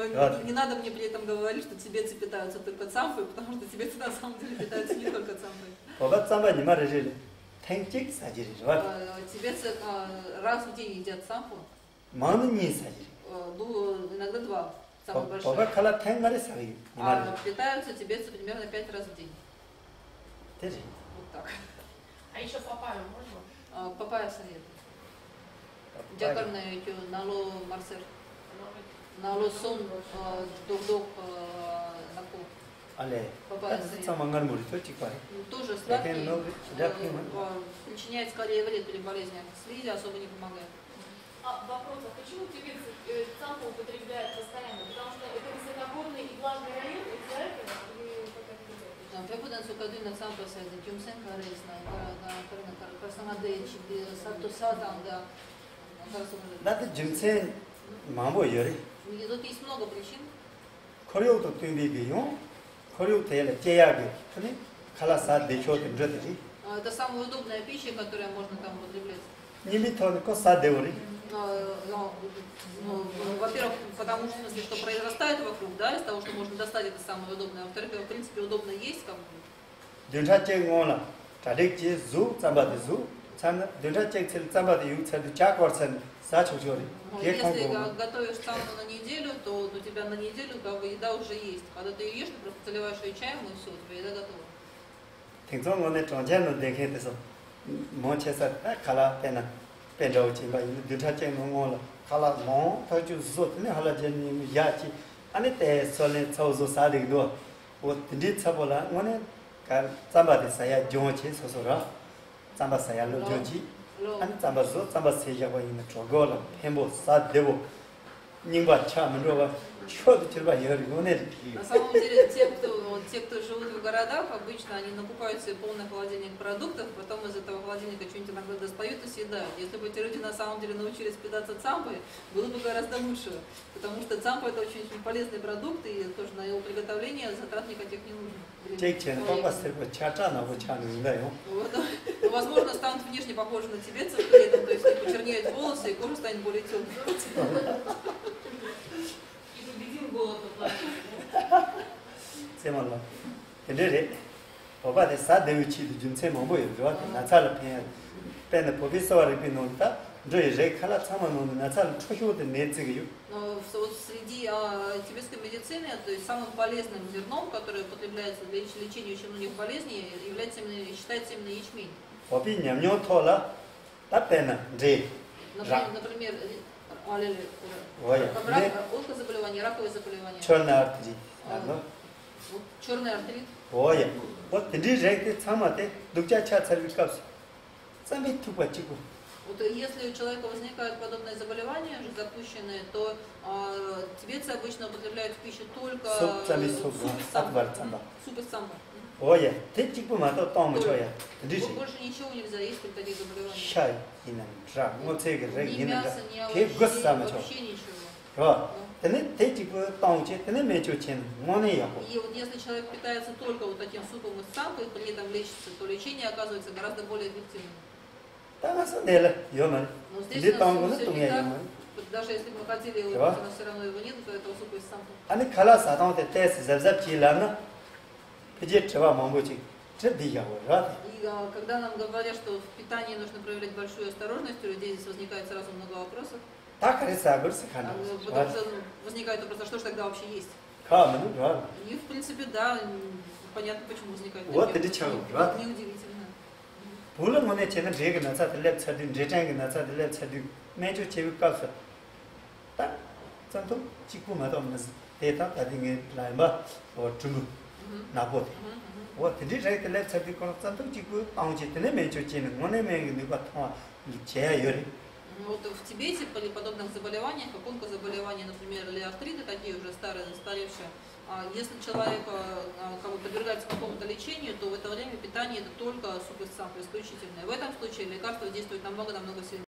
Но не надо мне при этом говорить, что тибетцы питаются только цампой, потому что тибетцы на самом деле питаются не только цампой. Тибетцы раз в день едят цампу. Иногда два. Самые большие. Питаются тибетцы примерно 5 раз в день. Вот так. А еще папайю можно? Папайя советую. Дякарная нало марсер. Нало сон дух наку. Папайя советую. Тоже сладкий. Причиняет скорее вред при болезнях. Слили особо не помогает. Вопрос, а почему тибетцы цампу употребляют постоянно? Потому что это высокогорный и влажный район, из-за этого? Преподаватель Кадына цампа сайды, Кюмсен Каресна, Красанадечи, Сатусатам, да. Надо Джимсен маму йори. Тут есть много причин. Корёто тюмбигиё, корёто еле теяги, халаса дечотым жётери. Это самая удобная пища, которую можно там употреблять. Нимитон косадеори. Во-первых, потому что, в смысле, что произрастает вокруг, да, из того, что можно достать, это самое удобное. Во-вторых, в принципе, удобно есть, как бы. Если готовишь цампу на неделю, то у тебя на неделю как бы еда уже есть. Когда ты ее ешь, ты просто заливаешь ее чаем, и все, у тебя еда готова. Kala long, taju zot ne hala jeni yachi, ane te solen chauzo sadik do. O tindit sabola, one kar samba de saya jonchi sosora, samba saya lo jonchi, ane samba zo, samba seja wa ina chogola, hembo sad devo, нимба чамрова, что ты тебя говоришь? На самом деле, те, кто живут в городах, обычно они накупают себе полный холодильник продуктов, потом из этого холодильника что-нибудь иногда достают и съедают. Если бы эти люди на самом деле научились питаться цампой, было бы гораздо лучше. Потому что цампа это очень полезный продукт, и тоже на его приготовление затрат никаких не нужно. Возможно, станут внешне похожи на тибетцев при этом, то есть почернеют волосы, и кожа станет более темной. И победим голод оплатить. Семала. 근데 오바데 사데위치 준세 뭐고요. 나차를 pen professor пинонта, же кала самому на차를 초효의 내지기요. Но вот среди тибетской медицины, то есть самым полезным зерном, которое употребляется для лечения очень многих болезней, является именно, считается именно ячмень. Например, онкозаболевание, раковые заболевания. Черный артрит. Ой, вот ты же самое, духчача царвикавс. Сами тупачику. Вот если у человека возникают подобные заболевания, уже запущенные, то тибетцы обычно употребляют в пищу только суп из самбо. Ой, ты типа мато там чоя. Больше ничего нельзя есть при таких заболеваниях. Шай, инан, вот это ни мясо, ни овощей, вообще ничего. Ты типа там че, ты не мечу чен, моне яко. И вот если человек питается только вот таким супом из самбо и при этом лечится, то лечение оказывается гораздо более эффективным. Но здесь у нас все не так. Даже если бы мы хотели его, но все равно его нет, то этого супа из самбо. Они каласа там те тест забчилана. Где чего мамбучи? И когда нам говорят, что в питании нужно проявлять большую осторожность, у людей здесь возникает сразу много вопросов. Так Потому что возникает вопрос, а что же тогда вообще есть? И в принципе, да, понятно, почему возникает вопрос. Неудивительно. Пула моне чена джега на цат лет цадин, джеджанга на цат лет цадин, меньше чевикался. Так, цанту чику матом нас тета тадинге лайма, or чуму, набот. Вот ты же это лет цадин кон цанту чику, аунчитне меньше чена, моне меньше не батма, чея йори. Вот в Тибете при подобных заболеваниях, как онкозаболевания, например, или артриты, такие уже старые, застаревшие, если человек как бы подвергается какому-то лечению, то в это время питание это только суп из самбо исключительное. В этом случае лекарство действует намного сильнее.